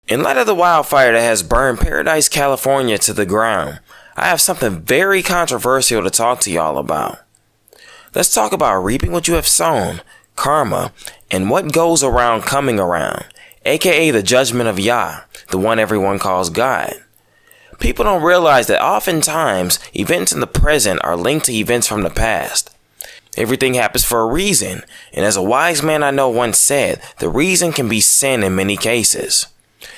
In light of the wildfire that has burned Paradise, California to the ground, I have something very controversial to talk to y'all about. Let's talk about reaping what you have sown, karma, and what goes around coming around, aka the judgment of Yah, the one everyone calls God. People don't realize that oftentimes events in the present are linked to events from the past. Everything happens for a reason, and as a wise man I know once said, the reason can be sin in many cases.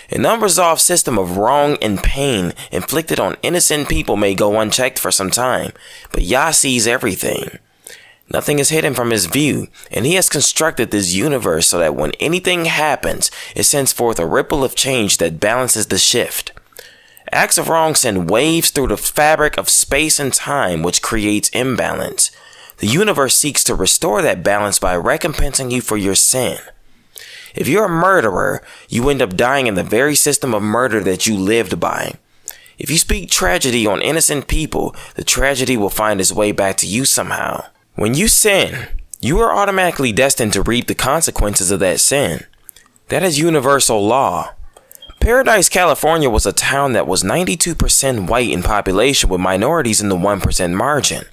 An unresolved system of wrong and pain inflicted on innocent people may go unchecked for some time, but Yah sees everything. Nothing is hidden from his view, and he has constructed this universe so that when anything happens, it sends forth a ripple of change that balances the shift. Acts of wrong send waves through the fabric of space and time, which creates imbalance. The universe seeks to restore that balance by recompensing you for your sin. If you're a murderer, you end up dying in the very system of murder that you lived by. If you speak tragedy on innocent people, the tragedy will find its way back to you somehow. When you sin, you are automatically destined to reap the consequences of that sin. That is universal law. Paradise, California was a town that was 92% white in population with minorities in the 1% margin.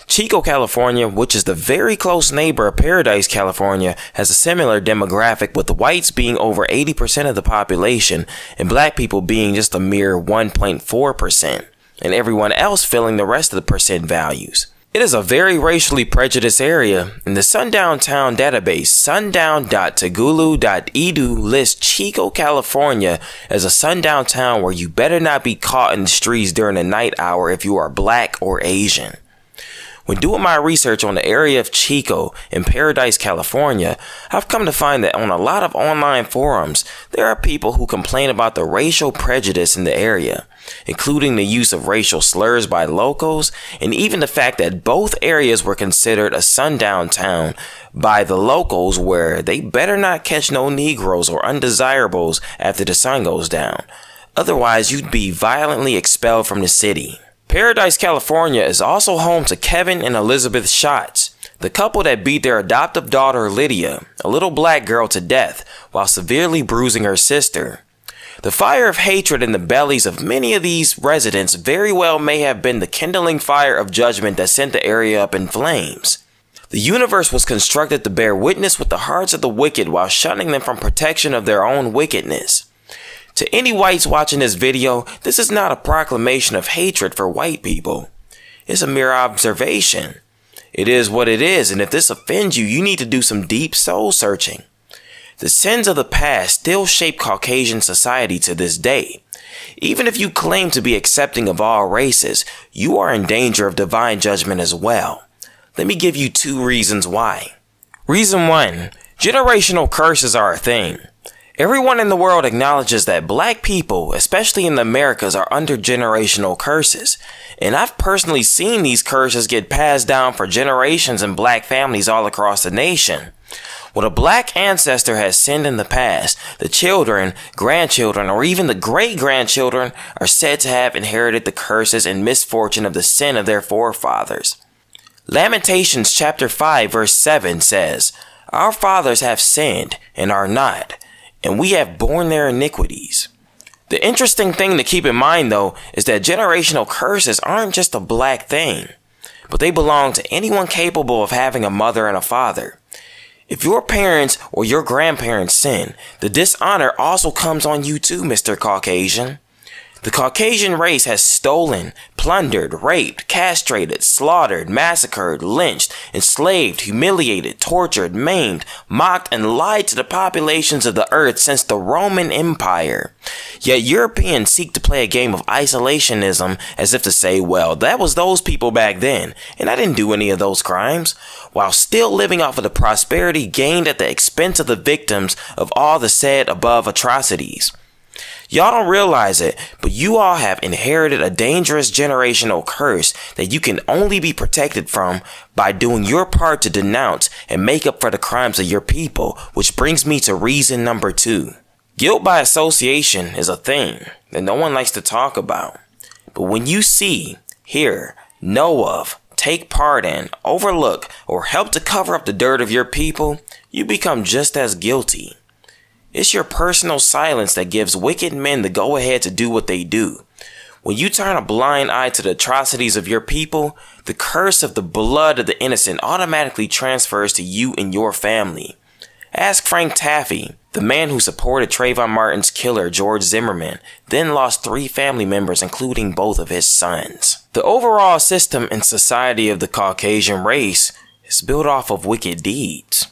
Chico, California, which is the very close neighbor of Paradise, California, has a similar demographic, with the whites being over 80% of the population and black people being just a mere 1.4%, and everyone else filling the rest of the percent values. It is a very racially prejudiced area, and the Sundown Town database sundown.tagulu.edu lists Chico, California as a sundown town where you better not be caught in the streets during the night hour if you are black or Asian. When doing my research on the area of Chico in Paradise, California, I've come to find that on a lot of online forums, there are people who complain about the racial prejudice in the area, including the use of racial slurs by locals, and even the fact that both areas were considered a sundown town by the locals where they better not catch no Negroes or undesirables after the sun goes down. Otherwise, you'd be violently expelled from the city. Paradise, California is also home to Kevin and Elizabeth Schatz, the couple that beat their adoptive daughter Lydia, a little black girl, to death while severely bruising her sister. The fire of hatred in the bellies of many of these residents very well may have been the kindling fire of judgment that sent the area up in flames. The universe was constructed to bear witness with the hearts of the wicked while shunning them from protection of their own wickedness. To any whites watching this video, this is not a proclamation of hatred for white people. It's a mere observation. It is what it is, and if this offends you, you need to do some deep soul searching. The sins of the past still shape Caucasian society to this day. Even if you claim to be accepting of all races, you are in danger of divine judgment as well. Let me give you 2 reasons why. Reason 1. Generational curses are a thing. Everyone in the world acknowledges that black people, especially in the Americas, are under generational curses. And I've personally seen these curses get passed down for generations in black families all across the nation. When a black ancestor has sinned in the past, the children, grandchildren, or even the great-grandchildren are said to have inherited the curses and misfortune of the sin of their forefathers. Lamentations chapter 5 verse 7 says, "Our fathers have sinned and are not, and we have borne their iniquities." The interesting thing to keep in mind, though, is that generational curses aren't just a black thing, but they belong to anyone capable of having a mother and a father. If your parents or your grandparents sin, the dishonor also comes on you too, Mr. Caucasian. The Caucasian race has stolen, plundered, raped, castrated, slaughtered, massacred, lynched, enslaved, humiliated, tortured, maimed, mocked, and lied to the populations of the earth since the Roman Empire. Yet Europeans seek to play a game of isolationism as if to say, well, that was those people back then, and I didn't do any of those crimes, while still living off of the prosperity gained at the expense of the victims of all the said above atrocities. Y'all don't realize it, but you all have inherited a dangerous generational curse that you can only be protected from by doing your part to denounce and make up for the crimes of your people, which brings me to reason number 2. Guilt by association is a thing that no one likes to talk about. But when you see, hear, know of, take part in, overlook, or help to cover up the dirt of your people, you become just as guilty. It's your personal silence that gives wicked men the go-ahead to do what they do. When you turn a blind eye to the atrocities of your people, the curse of the blood of the innocent automatically transfers to you and your family. Ask Frank Taffy, the man who supported Trayvon Martin's killer, George Zimmerman, then lost 3 family members, including both of his sons. The overall system and society of the Caucasian race is built off of wicked deeds.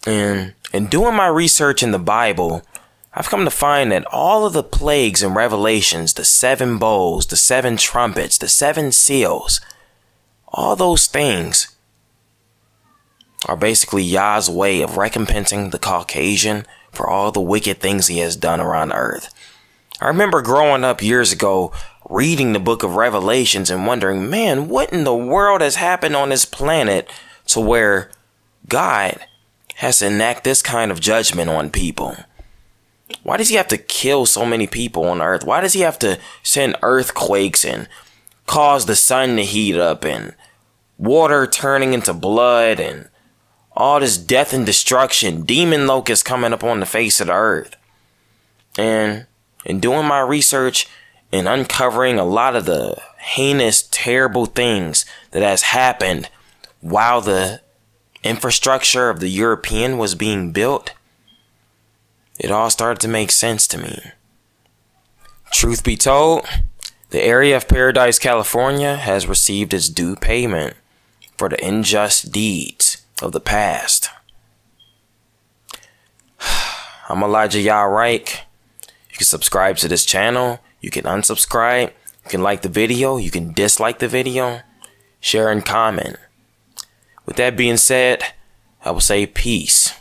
And in doing my research in the Bible, I've come to find that all of the plagues and revelations, the 7 bowls, the 7 trumpets, the 7 seals, all those things are basically Yah's way of recompensing the Caucasian for all the wicked things he has done around earth. I remember growing up years ago, reading the book of Revelations and wondering, man, what in the world has happened on this planet to where God has to enact this kind of judgment on people? Why does he have to kill so many people on earth? Why does he have to send earthquakes and cause the sun to heat up and water turning into blood and all this death and destruction, demon locusts coming up on the face of the earth? And in doing my research and uncovering a lot of the heinous, terrible things that has happened while the infrastructure of the European was being built, it all started to make sense to me. Truth be told, the area of Paradise, California has received its due payment for the unjust deeds of the past. I'm Elijah Yahreich. You can subscribe to this channel. You can unsubscribe. You can like the video. You can dislike the video. Share and comment. With that being said, I will say peace.